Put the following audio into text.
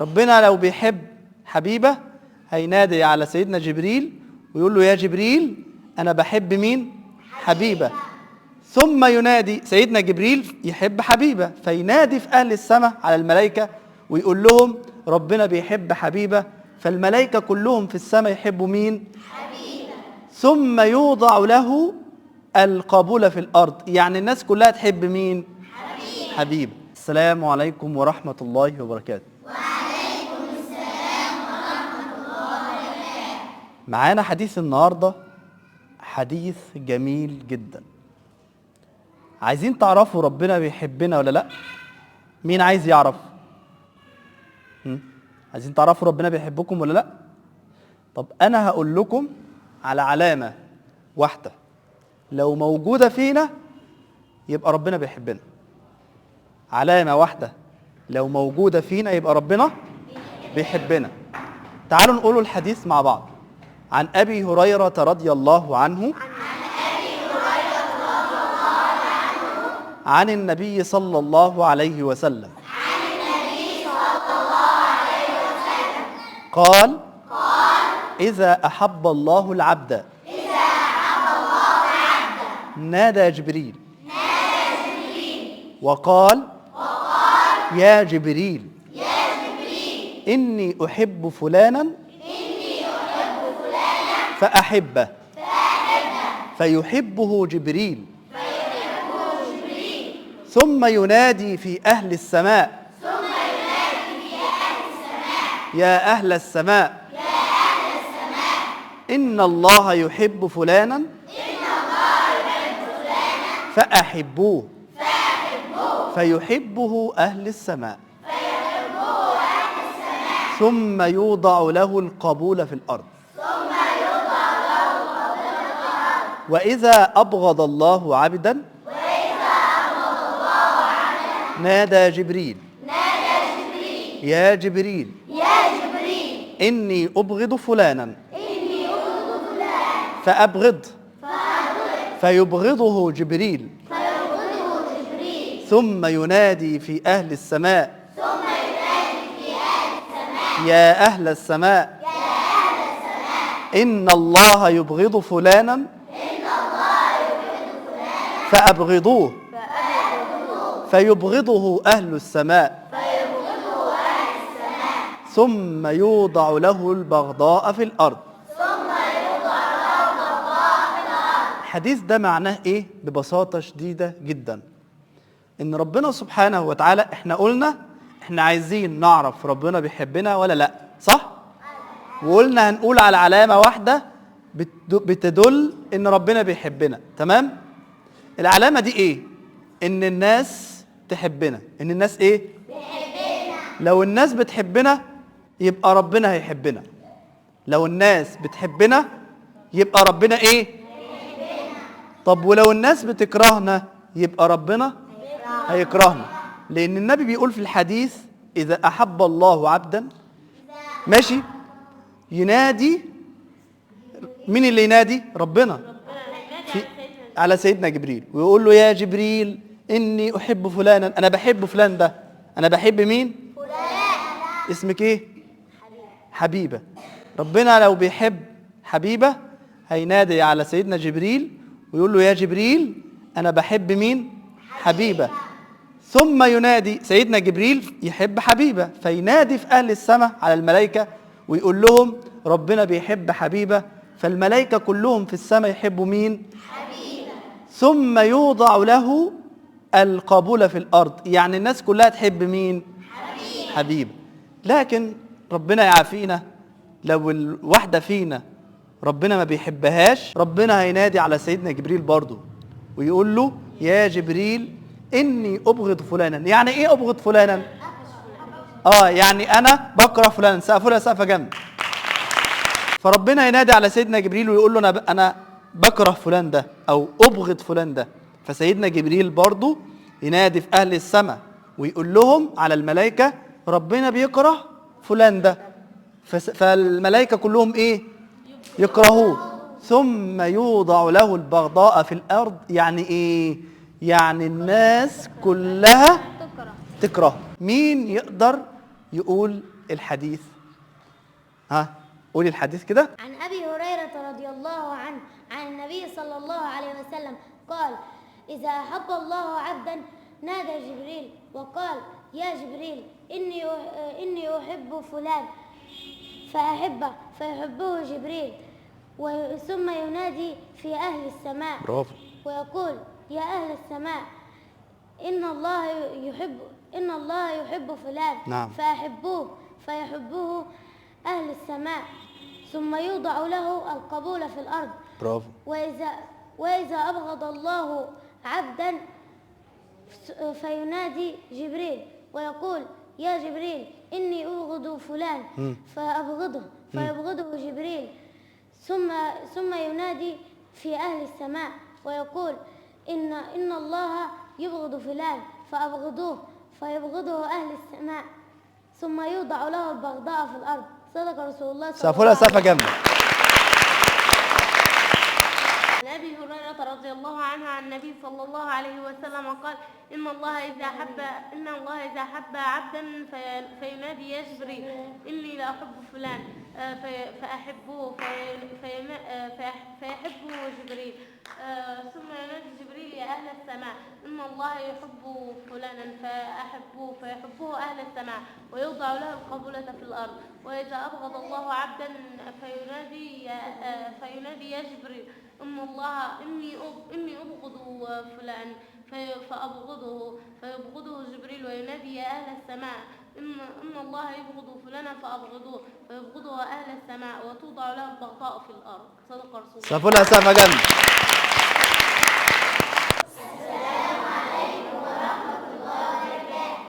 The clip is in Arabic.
ربنا لو بيحب حبيبة هينادي على سيدنا جبريل ويقول له يا جبريل أنا بحب مين؟ حبيبة. ثم ينادي سيدنا جبريل يحب حبيبة، فينادي في أهل السماء على الملائكة ويقول لهم ربنا بيحب حبيبة، فالملائكة كلهم في السماء يحبوا مين؟ حبيبة. ثم يوضع له القبول في الأرض، يعني الناس كلها تحب مين؟ حبيبة. حبيبة. السلام عليكم ورحمة الله وبركاته. وعليكم السلام ورحمة الله وبركاته. معانا حديث النهاردة حديث جميل جدا. عايزين تعرفوا ربنا بيحبنا ولا لا؟ مين عايز يعرف؟ عايزين تعرفوا ربنا بيحبكم ولا لا؟ طب أنا هقول لكم على علامة واحدة لو موجودة فينا يبقى ربنا بيحبنا. علامة واحدة لو موجودة فينا يبقى ربنا بيحبنا. تعالوا نقولوا الحديث مع بعض. عن أبي هريرة رضي الله عنه عن النبي صلى الله عليه وسلم قال إذا أحب الله العبد نادى جبريل وقال يا جبريل إني أحب فلانا فأحبه فيحبه جبريل ثم ينادي في أهل السماء يا أهل السماء إن الله يحب فلانا فأحبوه فيحبه أهل السماء ثم يوضع له القبول في الأرض. وإذا أبغض الله عبدا نادى جبريل يا جبريل إني أبغض فلانا فأبغض فيبغضه جبريل ثم ينادي في أهل السماء يا أهل السماء إن الله يبغض فلانا فأبغضوه فيبغضه أهل السماء ثم يوضع له البغضاء في الأرض. الحديث ده معناه إيه؟ ببساطة شديدة جدا إن ربنا سبحانه وتعالى إحنا قلنا إحنا عايزين نعرف ربنا بيحبنا ولا لأ، صح؟ وقلنا هنقول على علامة واحدة بتدل إن ربنا بيحبنا، تمام؟ العلامة دي إيه؟ إن الناس تحبنا. إن الناس إيه؟ بتحبنا. لو الناس بتحبنا يبقى ربنا هيحبنا. لو الناس بتحبنا يبقى ربنا إيه؟ هيحبنا. طب ولو الناس بتكرهنا يبقى ربنا هيكرهنا. لأن النبي بيقول في الحديث إذا أحب الله عبدا ماشي ينادي. مين اللي ينادي؟ ربنا على سيدنا جبريل ويقول له يا جبريل إني أحب فلانا. أنا بحب فلان ده. أنا بحب مين؟ فلان. اسمك إيه؟ حبيبة. ربنا لو بيحب حبيبة هينادي على سيدنا جبريل ويقول له يا جبريل أنا بحب مين؟ حبيبة. ثم ينادي سيدنا جبريل يحب حبيبة، فينادي في أهل السماء على الملائكة ويقول لهم ربنا بيحب حبيبة، فالملائكة كلهم في السماء يحبوا مين؟ حبيبة. ثم يوضع له القبول في الأرض، يعني الناس كلها تحب مين؟ حبيبة. حبيبة. لكن ربنا يعافينا لو الواحدة فينا ربنا ما بيحبهاش، ربنا هينادي على سيدنا جبريل برضو ويقول له يا جبريل إني أبغض فلانا. يعني إيه أبغض فلانا؟ يعني أنا بكره فلانا. سقفوا سقفة جنب. فربنا ينادي على سيدنا جبريل ويقول له أنا بكره فلان ده أو أبغض فلان ده. فسيدنا جبريل برضو ينادي في أهل السماء ويقول لهم على الملائكة ربنا بيكره فلان ده، فالملائكة كلهم إيه؟ يكرهوه. ثم يوضع له البغضاء في الأرض. يعني إيه؟ يعني الناس كلها تكره. مين يقدر يقول الحديث؟ ها قولي الحديث كده. عن أبي هريرة رضي الله عنه عن النبي صلى الله عليه وسلم قال: إذا أحب الله عبدا نادى جبريل وقال: يا جبريل إني أحب فلان فأحبه، فيحبه جبريل. ثم ينادي في أهل السماء برافو. ويقول: يا أهل السماء إن الله يحب فلان نعم. فأحبوه، فيحبه أهل السماء. ثم يوضع له القبول في الأرض. برافو. وإذا أبغض الله عبدا فينادي جبريل ويقول: يا جبريل إني أبغض فلان فأبغضه، فيبغضه جبريل. ثم ينادي في أهل السماء ويقول: إن الله يبغض فلان فأبغضوه، فيبغضه أهل السماء. ثم يوضع له البغضاء في الأرض. صدق رسول الله صلى الله سقفوا لها عليه سقفة وسلم. جامدة. عن ابي هريره رضي الله عنه عن النبي صلى الله عليه وسلم قال: ان الله اذا حب عبدا فينادي: يا جبريل اني لا احب فلان فاحبه، فيحبه جبريل. ثم ينادي جبريل: يا اهل السماء ان الله يحب فلانا فاحبوه، فيحبه اهل السماء، ويوضع له القبولة في الارض. واذا ابغض الله عبدا فينادي: يا جبريل إني أبغض فلان فأبغضه، فيبغضه جبريل وينادي: يا أهل السماء إن الله يبغض فلانا فأبغضوه، فيبغضه أهل السماء، وتوضع له البغضاء في الأرض. صدق رسول الله. سقفوا لها سقفة جامدة.